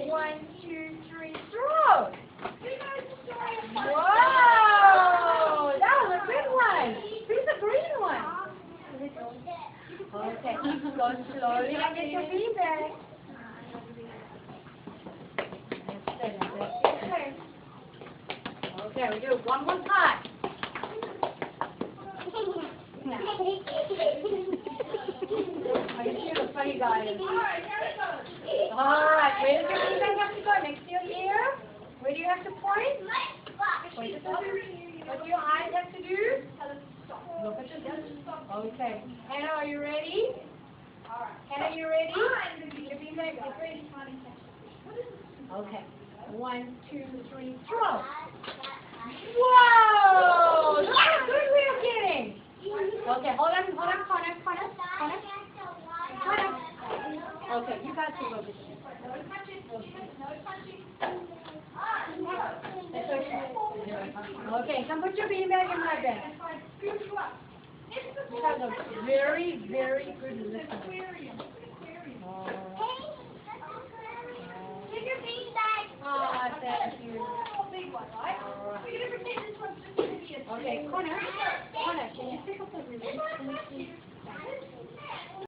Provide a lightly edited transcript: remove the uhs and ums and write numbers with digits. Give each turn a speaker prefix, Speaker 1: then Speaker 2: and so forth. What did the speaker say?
Speaker 1: 1, 2, 3, throw! Whoa! That was a good one. Who's the green one? Okay, go slowly and get your feet back. Okay, we do it one more time. Funny guys. Alright, where does your feet back have to go? Next to your ear? Where do you have to point? Point it up. What do your eyes have to do? Look at your okay. Hannah, are you ready? Hannah, you ready? Your feet back. Get ready. Okay. 1, 2, 3, throw. Whoa! Look how good we are getting. Okay, hold on, corner. Okay, you guys can go this way. Okay, come put your beanbag in my bag. You guys are very, very good listeners. Thank you. Okay, Connor, can you pick up the release?